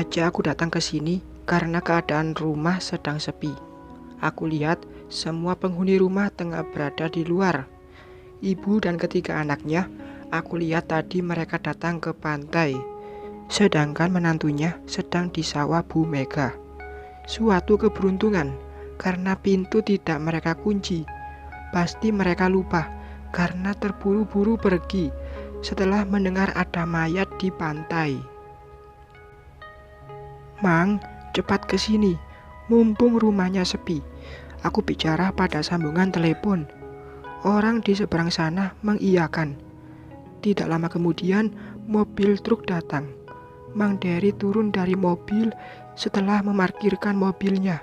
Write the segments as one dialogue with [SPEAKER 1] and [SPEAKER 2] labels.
[SPEAKER 1] Sengaja aku datang ke sini karena keadaan rumah sedang sepi. Aku lihat semua penghuni rumah tengah berada di luar. Ibu dan ketiga anaknya, aku lihat tadi mereka datang ke pantai. Sedangkan menantunya sedang di sawah Bu Mega. Suatu keberuntungan, karena pintu tidak mereka kunci. Pasti mereka lupa karena terburu-buru pergi setelah mendengar ada mayat di pantai. Mang, cepat ke sini, mumpung rumahnya sepi. Aku bicara pada sambungan telepon. Orang di seberang sana mengiyakan. Tidak lama kemudian, mobil truk datang. Mang Dery turun dari mobil setelah memarkirkan mobilnya.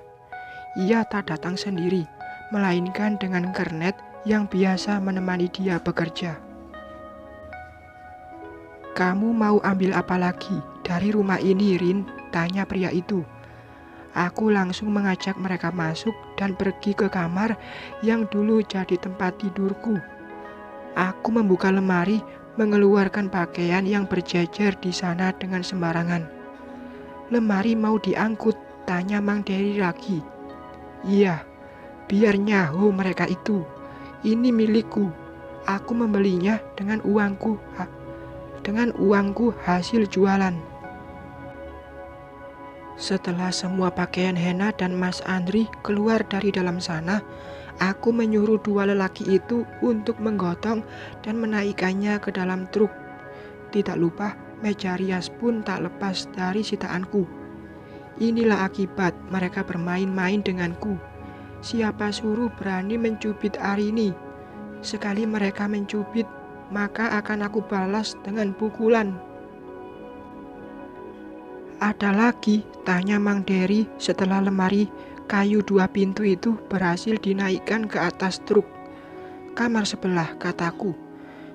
[SPEAKER 1] Ia tak datang sendiri, melainkan dengan kernet yang biasa menemani dia bekerja. "Kamu mau ambil apa lagi dari rumah ini, Rin?" tanya pria itu. Aku langsung mengajak mereka masuk dan pergi ke kamar yang dulu jadi tempat tidurku. Aku membuka lemari, mengeluarkan pakaian yang berjejer di sana dengan sembarangan. "Lemari mau diangkut?" tanya Mang Dery lagi. "Iya, biar nyaho mereka itu. Ini milikku. Aku membelinya dengan uangku hasil jualan." Setelah semua pakaian Hena dan Mas Andri keluar dari dalam sana, aku menyuruh dua lelaki itu untuk menggotong dan menaikkannya ke dalam truk. Tidak lupa, meja rias pun tak lepas dari sitaanku. Inilah akibat mereka bermain-main denganku. Siapa suruh berani mencubit Arini? Sekali mereka mencubit, maka akan aku balas dengan pukulan. "Ada lagi?" tanya Mang Dery setelah lemari kayu dua pintu itu berhasil dinaikkan ke atas truk. "Kamar sebelah," kataku.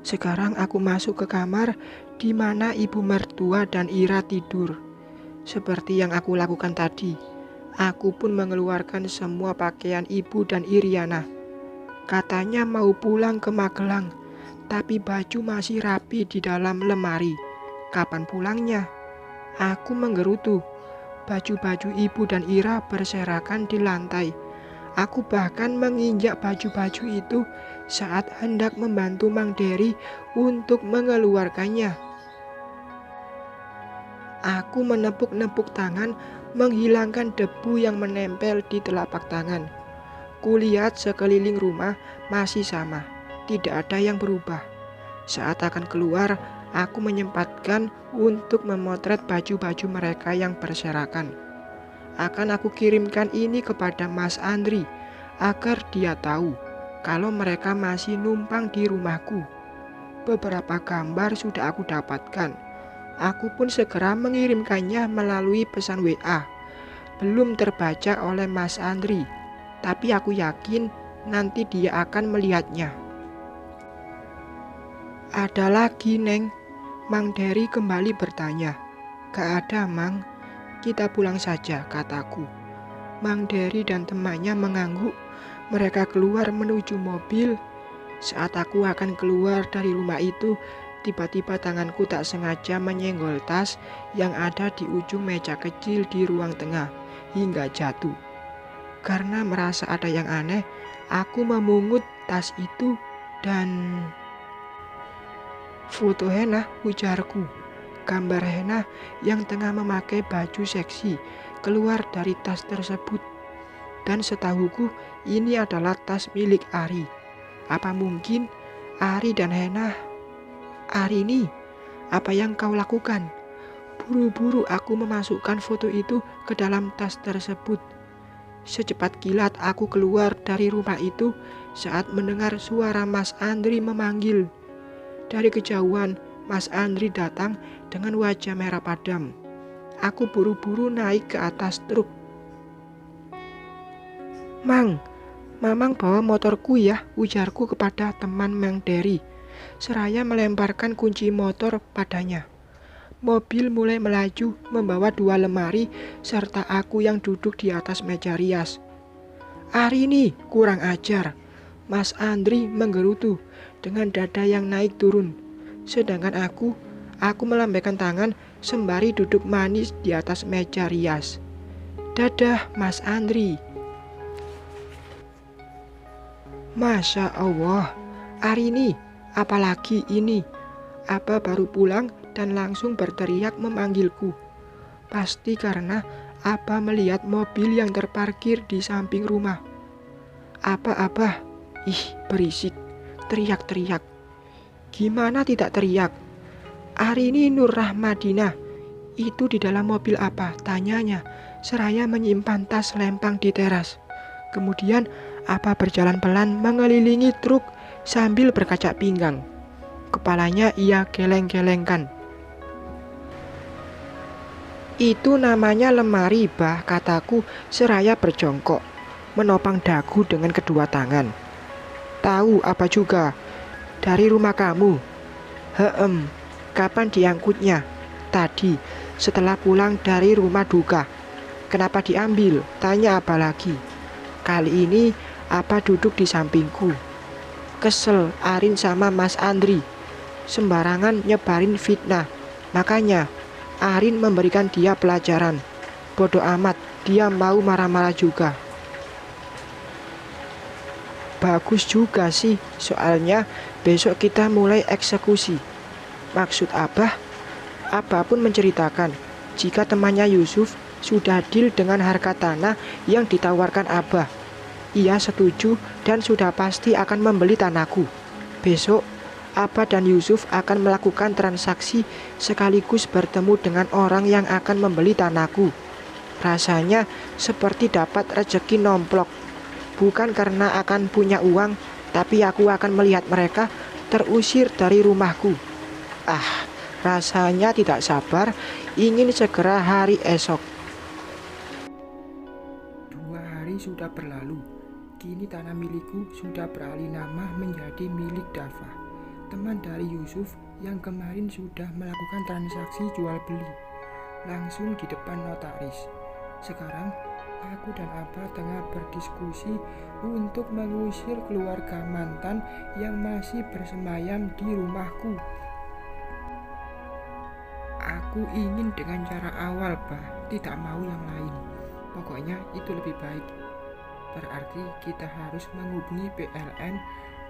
[SPEAKER 1] Sekarang aku masuk ke kamar di mana ibu mertua dan Ira tidur. Seperti yang aku lakukan tadi, aku pun mengeluarkan semua pakaian ibu dan Iriana. Katanya mau pulang ke Magelang, tapi baju masih rapi di dalam lemari. Kapan pulangnya? Aku menggerutu. Baju-baju ibu dan Ira berserakan di lantai. Aku bahkan menginjak baju-baju itu saat hendak membantu Mang Dery untuk mengeluarkannya. Aku menepuk-nepuk tangan, menghilangkan debu yang menempel di telapak tangan. Kulihat sekeliling rumah masih sama, tidak ada yang berubah. Saat akan keluar, aku menyempatkan untuk memotret baju-baju mereka yang berserakan. Akan aku kirimkan ini kepada Mas Andri agar dia tahu kalau mereka masih numpang di rumahku. Beberapa gambar sudah aku dapatkan. Aku pun segera mengirimkannya melalui pesan WA. Belum terbaca oleh Mas Andri, tapi aku yakin nanti dia akan melihatnya. "Ada lagi, Neng?" Mang Dery kembali bertanya. "Gak ada, Mang. Kita pulang saja," kataku. Mang Dery dan temannya mengangguk. Mereka keluar menuju mobil. Saat aku akan keluar dari rumah itu, tiba-tiba tanganku tak sengaja menyenggol tas yang ada di ujung meja kecil di ruang tengah hingga jatuh. Karena merasa ada yang aneh, aku memungut tas itu dan... "Foto Hena," ujarku. Gambar Hena yang tengah memakai baju seksi keluar dari tas tersebut. Dan setahuku ini adalah tas milik Ari. Apa mungkin Ari dan Hena? "Arini, apa yang kau lakukan?" Buru-buru aku memasukkan foto itu ke dalam tas tersebut. Secepat kilat aku keluar dari rumah itu saat mendengar suara Mas Andri memanggil. Dari kejauhan, Mas Andri datang dengan wajah merah padam. Aku buru-buru naik ke atas truk. "Mang, Mamang bawa motorku ya," ujarku kepada teman Mang Dery, seraya melemparkan kunci motor padanya. Mobil mulai melaju membawa dua lemari serta aku yang duduk di atas meja rias. "Arini, kurang ajar!" Mas Andri menggerutu dengan dada yang naik turun. Sedangkan aku Aku melambaikan tangan sembari duduk manis di atas meja rias. Dadah, Mas Andri. Masya Allah, Arini, apalagi ini? Abah baru pulang dan langsung berteriak memanggilku. Pasti karena Abah melihat mobil yang terparkir di samping rumah. Abah, ih berisik, teriak-teriak. Gimana tidak teriak? Arini Nur Rahmadinah, itu di dalam mobil apa? Tanyanya, seraya menyimpan tas lempang di teras. Kemudian Abah berjalan pelan mengelilingi truk sambil berkaca pinggang. Kepalanya ia geleng-gelengkan. Itu namanya lemari, Bah, kataku seraya berjongkok, menopang dagu dengan kedua tangan. Tahu apa juga? Dari rumah kamu. Kapan diangkutnya? Tadi, setelah pulang dari rumah duka. Kenapa diambil? Tanya Abah lagi. Kali ini Abah duduk di sampingku. Kesel Arin sama Mas Andri. Sembarangan nyebarin fitnah. Makanya Arin memberikan dia pelajaran. Bodoh amat, dia mau marah-marah juga. Bagus juga sih, soalnya besok kita mulai eksekusi. Maksud Abah pun menceritakan jika temannya Yusuf sudah deal dengan harga tanah yang ditawarkan Abah. Ia setuju dan sudah pasti akan membeli tanahku. Besok Abah dan Yusuf akan melakukan transaksi sekaligus bertemu dengan orang yang akan membeli tanahku. Rasanya seperti dapat rezeki nomplok. Bukan karena akan punya uang, tapi aku akan melihat mereka terusir dari rumahku. Rasanya tidak sabar ingin segera hari esok. 2 hari sudah berlalu. Kini tanah milikku sudah beralih nama menjadi milik Dafa, teman dari Yusuf yang kemarin sudah melakukan transaksi jual beli langsung di depan notaris. Sekarang aku dan Abah tengah berdiskusi untuk mengusir keluarga mantan yang masih bersemayam di rumahku. Aku ingin dengan cara awal, Bah, tidak mau yang lain. Pokoknya itu lebih baik. Berarti kita harus menghubungi PLN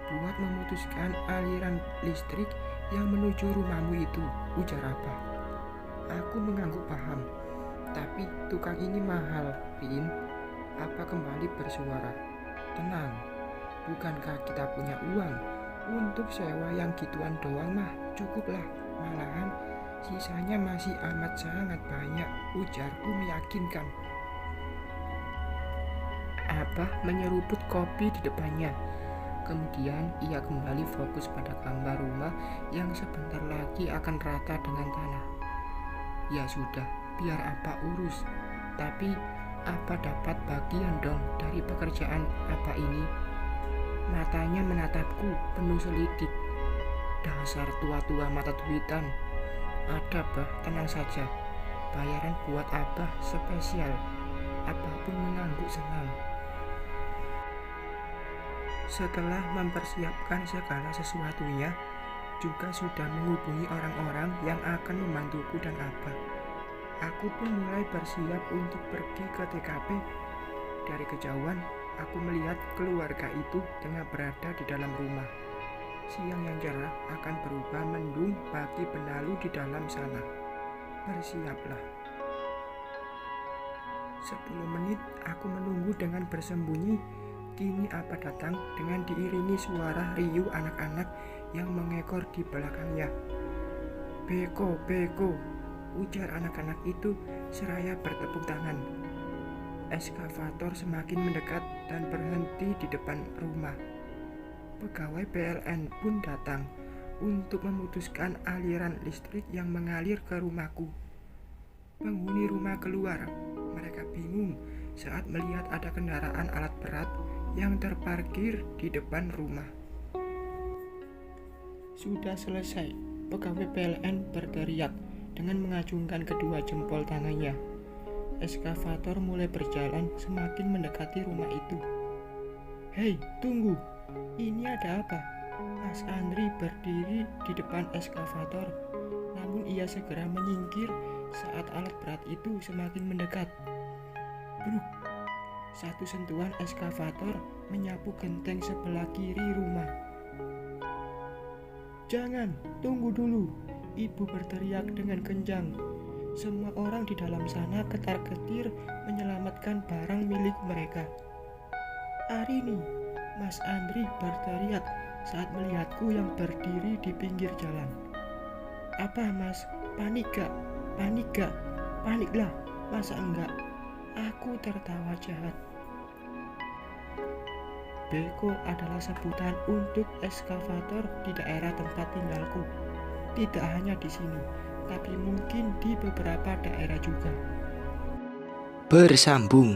[SPEAKER 1] buat memutuskan aliran listrik yang menuju rumahmu itu, ujar Abah. Aku mengangguk paham. Tapi tukang ini mahal, Pin. Abah kembali bersuara. Tenang, bukankah kita punya uang? Untuk sewa yang gituan doang mah cukuplah. Malahan sisanya masih amat sangat banyak, ujarku meyakinkan. Abah menyeruput kopi di depannya. Kemudian ia kembali fokus pada gambar rumah yang sebentar lagi akan rata dengan tanah. Ya sudah, biar Abah urus. Tapi Abah dapat bagian dong dari pekerjaan Abah ini. Matanya menatapku penuh selidik. Dasar tua-tua mata duitan. Ada, Bah, tenang saja. Bayaran buat Abah spesial. Abah pun mengangguk senang. Setelah mempersiapkan segala sesuatunya, juga sudah menghubungi orang-orang yang akan membantuku dan Abah. Aku pun mulai bersiap untuk pergi ke TKP. Dari kejauhan, aku melihat keluarga itu tengah berada di dalam rumah. Siang yang cerah akan berubah mendung bagi benalu di dalam sana. Bersiaplah. 10 menit aku menunggu dengan bersembunyi. Kini Abah datang dengan diiringi suara riuh anak-anak yang mengekor di belakangnya. Beko, beko, ujar anak-anak itu seraya bertepuk tangan. Eskavator semakin mendekat dan berhenti di depan rumah. Pegawai PLN pun datang untuk memutuskan aliran listrik yang mengalir ke rumahku. Penghuni rumah keluar. Mereka bingung saat melihat ada kendaraan alat berat yang terparkir di depan rumah. Sudah selesai, pegawai PLN berteriak dengan mengacungkan kedua jempol tangannya. Eskavator mulai berjalan semakin mendekati rumah itu. Hei, tunggu, ini ada apa? Mas Andri berdiri di depan eskavator, namun Namun ia segera menyingkir saat alat berat itu semakin mendekat. Bruk! Satu sentuhan eskavator menyapu genteng sebelah kiri rumah. "Jangan, tunggu dulu!" Ibu berteriak dengan kencang. Semua orang di dalam sana ketar-ketir menyelamatkan barang milik mereka. "Arini!" Mas Andri berteriak saat melihatku yang berdiri di pinggir jalan. "Apa, Mas? Panik gak? Panik gak?" "Paniklah, masa enggak?" Aku tertawa jahat. Beko adalah sebutan untuk eskavator di daerah tempat tinggalku. Tidak hanya di sini, tapi mungkin di beberapa daerah juga.
[SPEAKER 2] Bersambung.